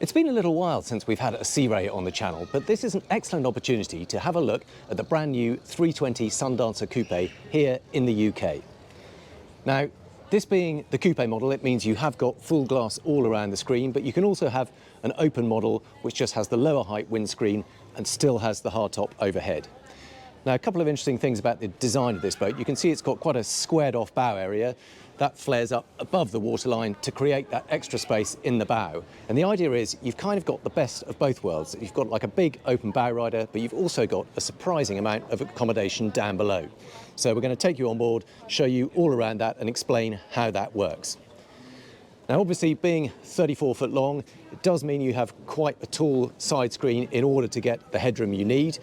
It's been a little while since we've had a Sea Ray on the channel, but this is an excellent opportunity to have a look at the brand new 320 Sundancer Coupe here in the UK. Now, this being the coupe model, it means you have got full glass all around the screen, but you can also have an open model which just has the lower height windscreen and still has the hardtop overhead. Now, a couple of interesting things about the design of this boat. You can see it's got quite a squared off bow area. That flares up above the waterline to create that extra space in the bow. And the idea is you've kind of got the best of both worlds. You've got like a big open bow rider, but you've also got a surprising amount of accommodation down below. So we're going to take you on board, show you all around that and explain how that works. Now, obviously, being 34 foot long, it does mean you have quite a tall side screen in order to get the headroom you need.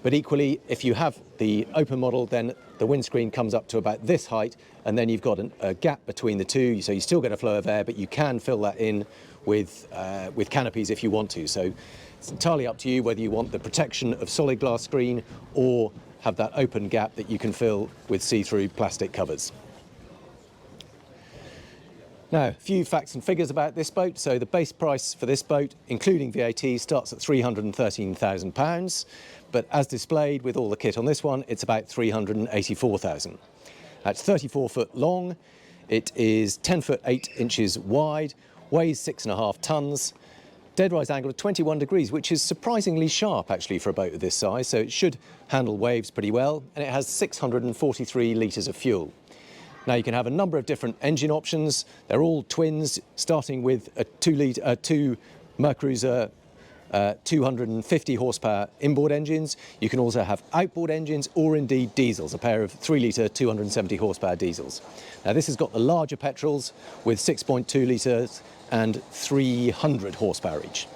But equally, if you have the open model, then the windscreen comes up to about this height, and then you've got a gap between the two, so you still get a flow of air, but you can fill that in with canopies if you want to. So it's entirely up to you whether you want the protection of solid glass screen or have that open gap that you can fill with see-through plastic covers. Now, a few facts and figures about this boat. So the base price for this boat, including VAT, starts at £313,000. But as displayed with all the kit on this one, it's about £384,000. That's 34 foot long. It is 10 foot 8 inches wide, weighs 6.5 tons. Dead rise angle of 21 degrees, which is surprisingly sharp actually for a boat of this size. So it should handle waves pretty well. And it has 643 litres of fuel. Now, you can have a number of different engine options. They're all twins, starting with a 2 Mercruiser 250 horsepower inboard engines. You can also have outboard engines or indeed diesels, a pair of 3 litre 270 horsepower diesels. Now, this has got the larger petrols with 6.2 litres and 300 horsepower each.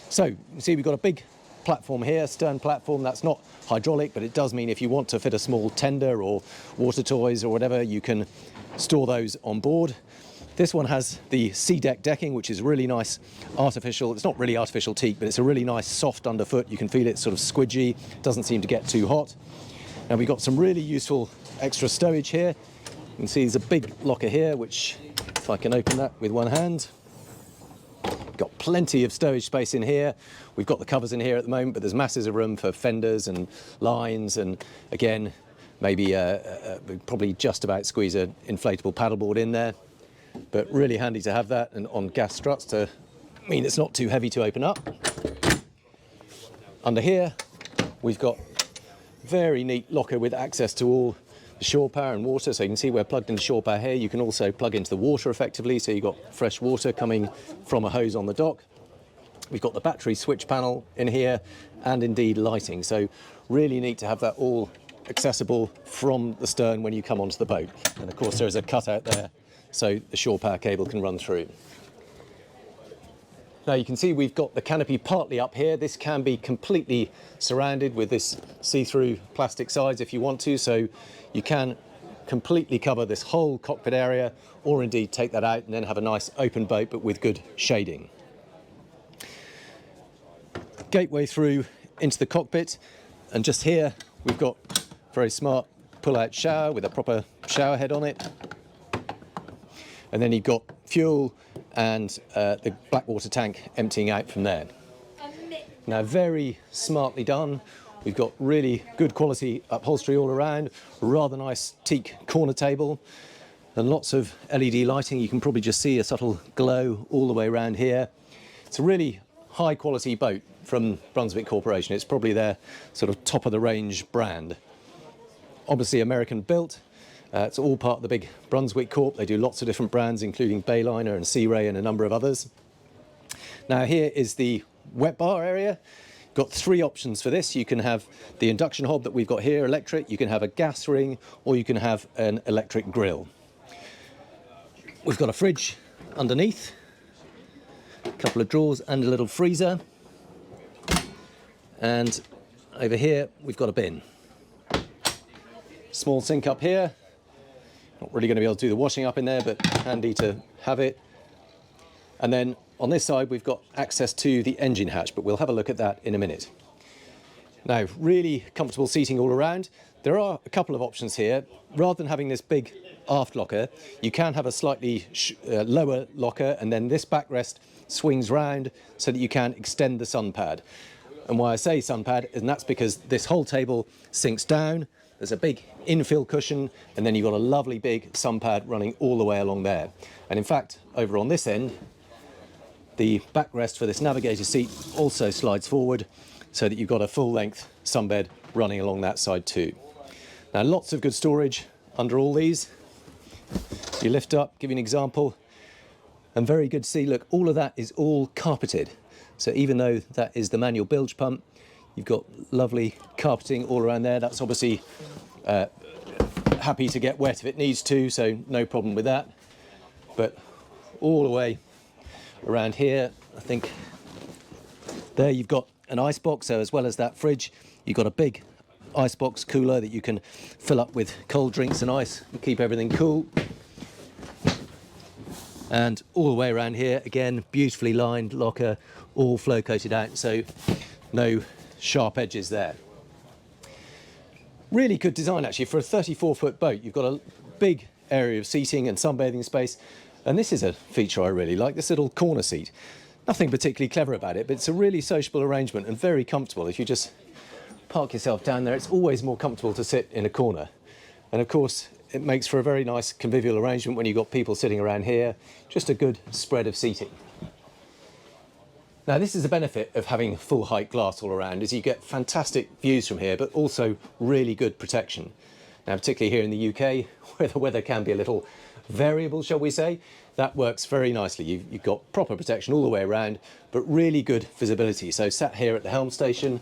So you can see we've got a big platform here, stern platform. That's not hydraulic, but it does mean if you want to fit a small tender or water toys or whatever, you can store those on board. This one has the sea deck decking, which is really nice artificial. It's not really artificial teak, but it's a really nice soft underfoot. You can feel it sort of squidgy, doesn't seem to get too hot. Now, we've got some really useful extra stowage here. You can see there's a big locker here, which if I can open that with one hand, got plenty of stowage space in here. We've got the covers in here at the moment, but there's masses of room for fenders and lines, and again, maybe probably just about squeeze an inflatable paddleboard in there. But really handy to have that, and on gas struts to mean it's not too heavy to open up. Under here, we've got a very neat locker with access to all the shore power and water. So you can see we're plugged into shore power here. You can also plug into the water effectively, so you've got fresh water coming from a hose on the dock. We've got the battery switch panel in here and indeed lighting. So really neat to have that all accessible from the stern when you come onto the boat. And of course, there's a cutout there so the shore power cable can run through. Now, you can see we've got the canopy partly up here. This can be completely surrounded with this see-through plastic sides if you want to, so you can completely cover this whole cockpit area, or indeed take that out and then have a nice open boat but with good shading. Gateway through into the cockpit, and just here we've got a very smart pull-out shower with a proper shower head on it. And then you've got fuel and the black water tank emptying out from there. Now, very smartly done. We've got really good quality upholstery all around, rather nice teak corner table, and lots of LED lighting. You can probably just see a subtle glow all the way around here. It's a really high quality boat from Brunswick Corporation. It's probably their sort of top of the range brand. Obviously American built. It's all part of the big Brunswick Corp. They do lots of different brands, including Bayliner and Sea Ray and a number of others. Now, here is the wet bar area. Got 3 options for this. You can have the induction hob that we've got here, electric. You can have a gas ring, or you can have an electric grill. We've got a fridge underneath, a couple of drawers and a little freezer. And over here, we've got a bin. Small sink up here. Not really going to be able to do the washing up in there, but handy to have it. And then on this side, we've got access to the engine hatch, but we'll have a look at that in a minute. Now, really comfortable seating all around. There are a couple of options here. Rather than having this big aft locker, you can have a slightly lower locker, and then this backrest swings round so that you can extend the sun pad. And why I say sun pad, and that's because this whole table sinks down. There's a big infill cushion, and then you've got a lovely big sun pad running all the way along there. And in fact, over on this end, the backrest for this navigator seat also slides forward so that you've got a full-length sunbed running along that side too. Now, lots of good storage under all these. You lift up, give you an example, and very good to see, look, all of that is all carpeted. So even though that is the manual bilge pump, you've got lovely carpeting all around there. That's obviously happy to get wet if it needs to, so no problem with that. But all the way around here, I think there you've got an ice box. So as well as that fridge, you've got a big icebox cooler that you can fill up with cold drinks and ice and keep everything cool. And all the way around here, again, beautifully lined locker, all flow coated out, so no sharp edges there. Really good design actually for a 34-foot boat. You've got a big area of seating and sunbathing space, and this is a feature I really like, this little corner seat. Nothing particularly clever about it, but it's a really sociable arrangement and very comfortable. If you just park yourself down there, it's always more comfortable to sit in a corner. And of course, it makes for a very nice convivial arrangement when you've got people sitting around here, just a good spread of seating. Now, this is the benefit of having full height glass all around, is you get fantastic views from here, but also really good protection. Now, particularly here in the UK, where the weather can be a little variable, shall we say, that works very nicely. You've got proper protection all the way around, but really good visibility. So sat here at the helm station,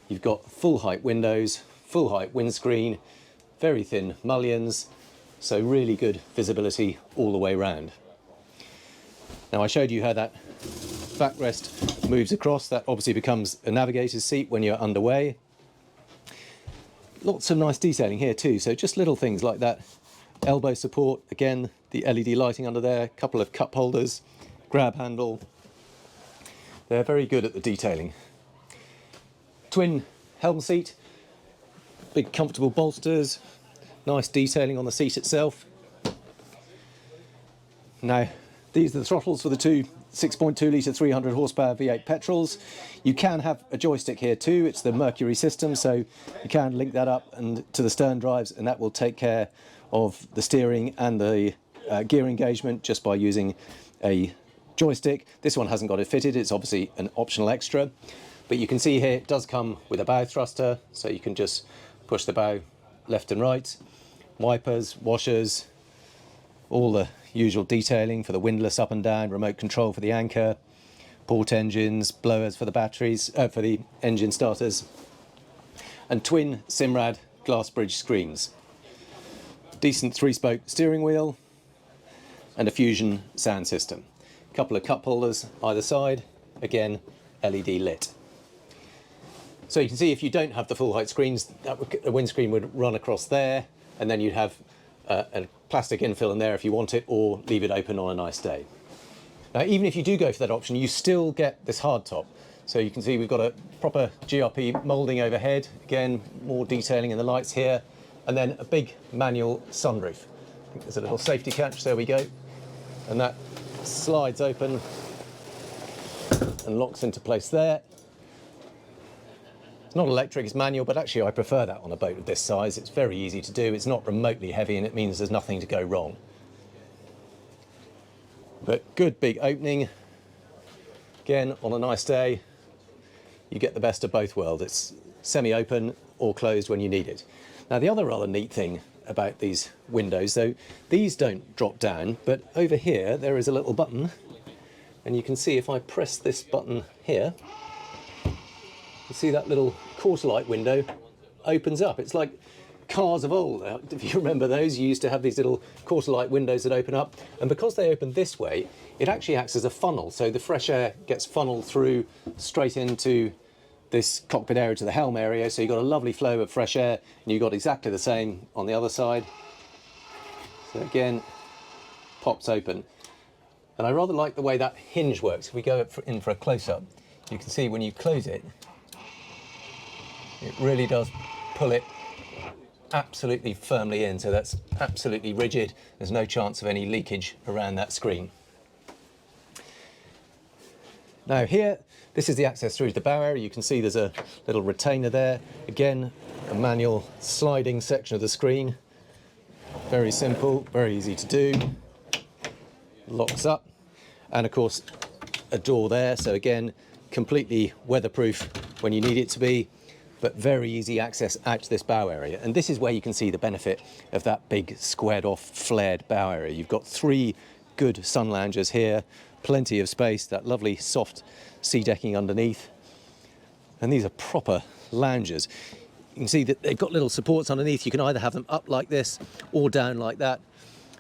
you've got full height windows, full height windscreen, very thin mullions, so really good visibility all the way around. Now, I showed you how that backrest moves across. That obviously becomes a navigator's seat when you're underway. Lots of nice detailing here too, so just little things like that elbow support, again the LED lighting under there, a couple of cup holders, grab handle. They're very good at the detailing. Twin helm seat, big comfortable bolsters, nice detailing on the seat itself. Now, these are the throttles for the two 6.2 litre 300 horsepower V8 petrols. You can have a joystick here too. It's the Mercury system, so you can link that up and to the stern drives, and that will take care of the steering and the gear engagement just by using a joystick. This one hasn't got it fitted. It's obviously an optional extra, but you can see here it does come with a bow thruster, so you can just push the bow left and right. Wipers, washers, all the usual detailing for the windlass up and down, remote control for the anchor, port engines, blowers for the batteries, for the engine starters, and twin Simrad glass bridge screens. Decent 3-spoke steering wheel and a Fusion sound system. A couple of cup holders either side, again LED lit. So you can see if you don't have the full height screens, the windscreen would run across there, and then you'd have a plastic infill in there if you want it, or leave it open on a nice day. Now, even if you do go for that option, you still get this hard top. So you can see we've got a proper GRP moulding overhead, again more detailing in the lights here, and then a big manual sunroof. I think there's a little safety catch, there we go, and that slides open and locks into place there. It's not electric, it's manual, but actually I prefer that on a boat of this size. It's very easy to do, it's not remotely heavy, and it means there's nothing to go wrong. But good big opening. Again, on a nice day, you get the best of both worlds. It's semi-open or closed when you need it. Now, the other rather neat thing about these windows, though, these don't drop down, but over here there is a little button, and you can see if I press this button here, you see that little quarter light window opens up. It's like cars of old. If you remember those, you used to have these little quarter light windows that open up, and because they open this way, it actually acts as a funnel, so the fresh air gets funneled through straight into this cockpit area to the helm area, so you've got a lovely flow of fresh air, and you've got exactly the same on the other side. So again, pops open. And I rather like the way that hinge works. If we go in for a close-up, you can see when you close it, it really does pull it absolutely firmly in, so that's absolutely rigid. There's no chance of any leakage around that screen. Now here, this is the access through to the bow area. You can see there's a little retainer there. Again, a manual sliding section of the screen. Very simple, very easy to do. Locks up. And of course, a door there. So again, completely weatherproof when you need it to be, but very easy access out to this bow area. And this is where you can see the benefit of that big squared off, flared bow area. You've got 3 good sun loungers here, plenty of space, that lovely soft sea decking underneath. And these are proper loungers. You can see that they've got little supports underneath. You can either have them up like this or down like that,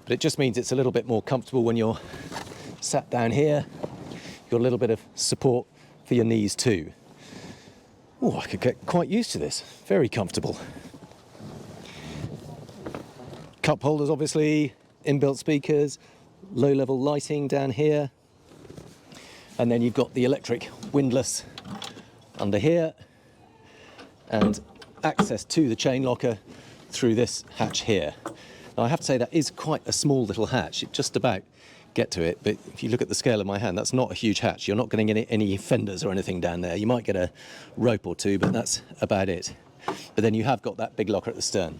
but it just means it's a little bit more comfortable when you're sat down here. You've got a little bit of support for your knees too. Oh, I could get quite used to this. Very comfortable. Cup holders, obviously, inbuilt speakers, low-level lighting down here. And then you've got the electric windlass under here and access to the chain locker through this hatch here. Now, I have to say that is quite a small little hatch. It just about get to it, but if you look at the scale of my hand, that's not a huge hatch. You're not getting any fenders or anything down there. You might get a rope or two, but that's about it. But then you have got that big locker at the stern.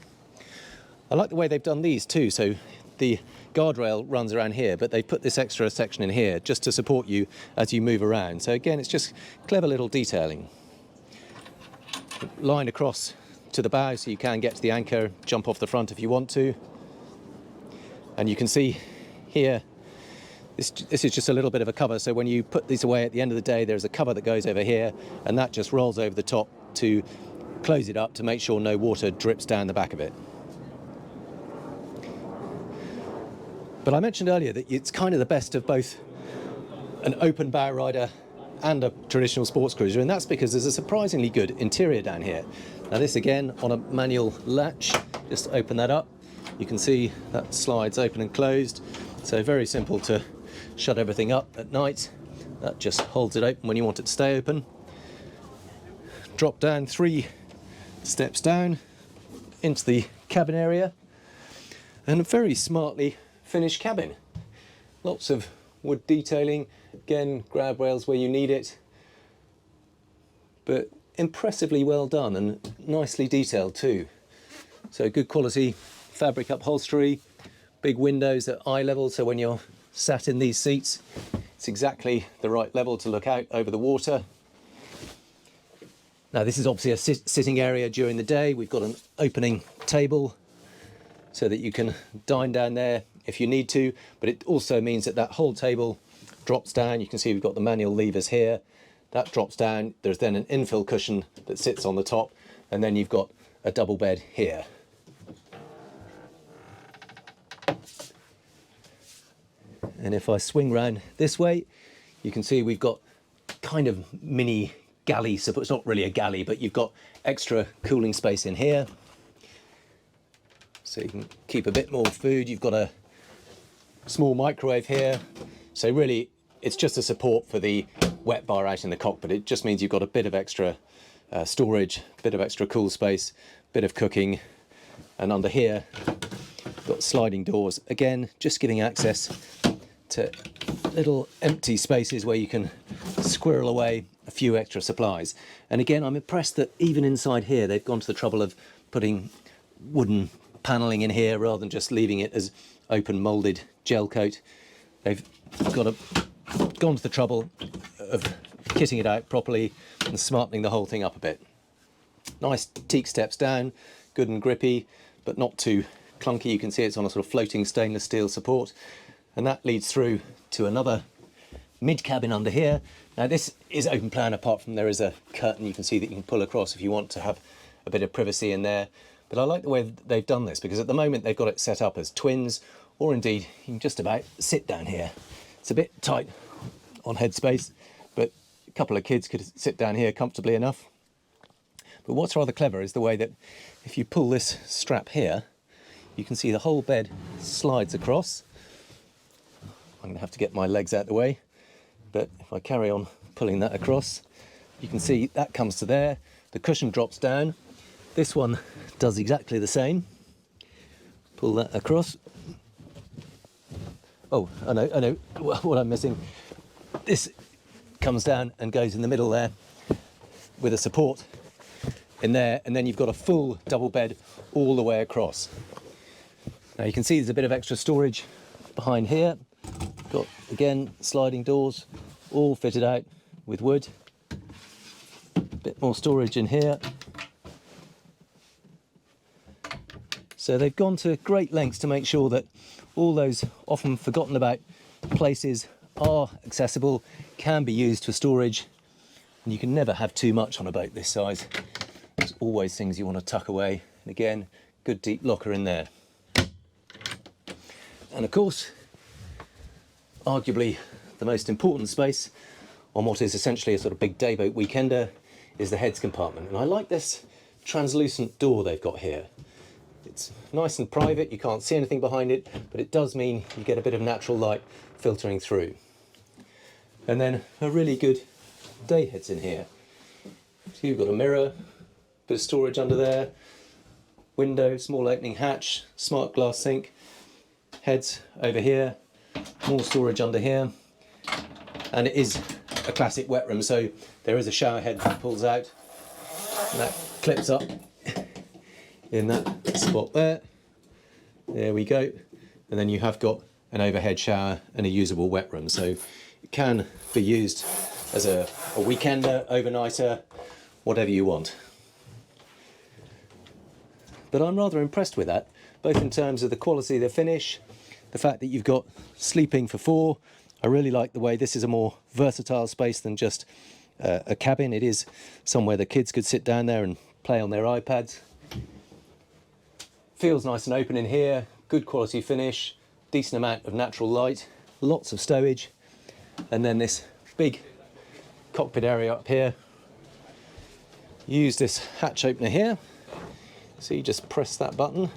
I like the way they've done these too. So the guardrail runs around here, but they put this extra section in here just to support you as you move around. So again, it's just clever little detailing. Line across to the bow so you can get to the anchor, jump off the front if you want to. And you can see here, this is just a little bit of a cover. So when you put these away at the end of the day, there's a cover that goes over here, and that just rolls over the top to close it up to make sure no water drips down the back of it. But I mentioned earlier that it's kind of the best of both an open bow rider and a traditional sports cruiser, and that's because there's a surprisingly good interior down here. Now this again on a manual latch, just open that up. You can see that slides open and closed, so very simple to shut everything up at night. That just holds it open when you want it to stay open. Drop down 3 steps down into the cabin area, and a very smartly finished cabin. Lots of wood detailing, again grab rails where you need it, but impressively well done and nicely detailed too. So good quality fabric upholstery, big windows at eye level, so when you're sat in these seats it's exactly the right level to look out over the water. Now this is obviously a sitting area during the day. We've got an opening table so that you can dine down there if you need to, but it also means that that whole table drops down. You can see we've got the manual levers here. That drops down. There's then an infill cushion that sits on the top, and then you've got a double bed here. And if I swing round this way, you can see we've got kind of mini galley, so it's not really a galley, but you've got extra cooling space in here. So you can keep a bit more food. You've got a small microwave here. So really, it's just a support for the wet bar out in the cockpit. It just means you've got a bit of extra storage, a bit of extra cool space, bit of cooking. And under here, got sliding doors. Again, just giving access to little empty spaces where you can squirrel away a few extra supplies. And again, I'm impressed that even inside here, they've gone to the trouble of putting wooden paneling in here rather than just leaving it as open molded gel coat. They've gone to the trouble of kitting it out properly and smartening the whole thing up a bit. Nice teak steps down, good and grippy, but not too clunky. You can see it's on a sort of floating stainless steel support, and that leads through to another mid cabin under here. Now this is open plan, apart from there is a curtain you can see that you can pull across if you want to have a bit of privacy in there. But I like the way they've done this, because at the moment they've got it set up as twins, or indeed you can just about sit down here. It's a bit tight on headspace, but a couple of kids could sit down here comfortably enough. But what's rather clever is the way that if you pull this strap here, you can see the whole bed slides across. I'm going to have to get my legs out of the way, but if I carry on pulling that across, you can see that comes to there. The cushion drops down. This one does exactly the same. Pull that across. Oh, I know what I'm missing. This comes down and goes in the middle there with a support in there, and then you've got a full double bed all the way across. Now you can see there's a bit of extra storage behind here. Got, again, sliding doors, all fitted out with wood. A bit more storage in here. So they've gone to great lengths to make sure that all those often forgotten about places are accessible, can be used for storage, and you can never have too much on a boat this size. There's always things you want to tuck away, and again, good deep locker in there. And of course, arguably the most important space on what is essentially a sort of big dayboat weekender is the heads compartment. And I like this translucent door they've got here. It's nice and private, you can't see anything behind it, but it does mean you get a bit of natural light filtering through. And then a really good day heads in here. So you've got a mirror, bit of storage under there, window, small opening hatch, smart glass sink, heads over here, more storage under here, and it is a classic wet room, so there is a shower head that pulls out and that clips up in that spot there. There we go. And then you have got an overhead shower and a usable wet room, so it can be used as a weekender, overnighter, whatever you want. But I'm rather impressed with that, both in terms of the quality of the finish, the fact that you've got sleeping for four. I really like the way this is a more versatile space than just a cabin. It is somewhere the kids could sit down there and play on their iPads. Feels nice and open in here, good quality finish, decent amount of natural light, lots of stowage, and then this big cockpit area up here. Use this hatch opener here, so you just press that button.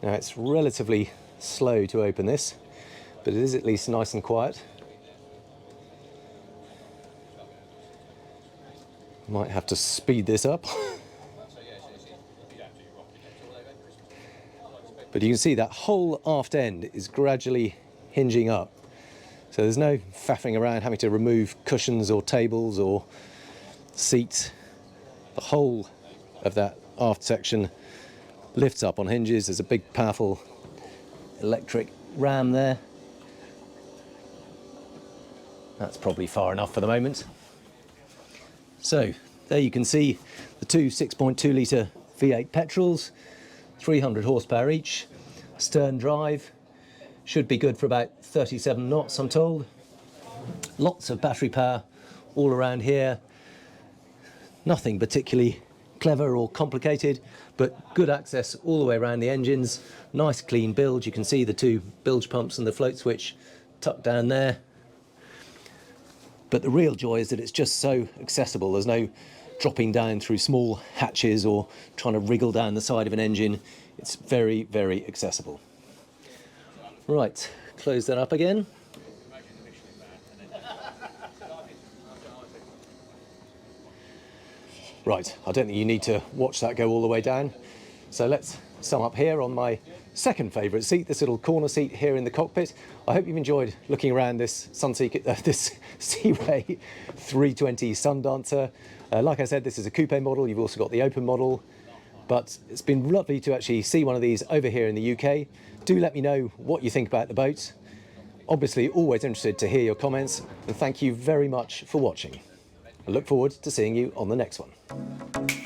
Now it's relatively slow to open this, but it is at least nice and quiet. Might have to speed this up. But you can see that whole aft end is gradually hinging up. So there's no faffing around having to remove cushions or tables or seats. The whole of that aft section lifts up on hinges. There's a big powerful electric ram there. That's probably far enough for the moment. So there you can see the two 6.2 litre V8 petrols, 300 horsepower each, stern drive, should be good for about 37 knots I'm told. Lots of battery power all around here, nothing particularly clever or complicated, but good access all the way around the engines, nice clean bilge. You can see the two bilge pumps and the float switch tucked down there. But the real joy is that it's just so accessible. There's no dropping down through small hatches or trying to wriggle down the side of an engine. It's very, very accessible. Right, close that up again. Right, I don't think you need to watch that go all the way down. So let's sum up here on my second favourite seat, this little corner seat here in the cockpit. I hope you've enjoyed looking around this this Sea Ray 320 Sundancer. Like I said, this is a coupe model. You've also got the open model, but it's been lovely to actually see one of these over here in the UK. Do let me know what you think about the boat. Obviously, always interested to hear your comments, and thank you very much for watching. I look forward to seeing you on the next one.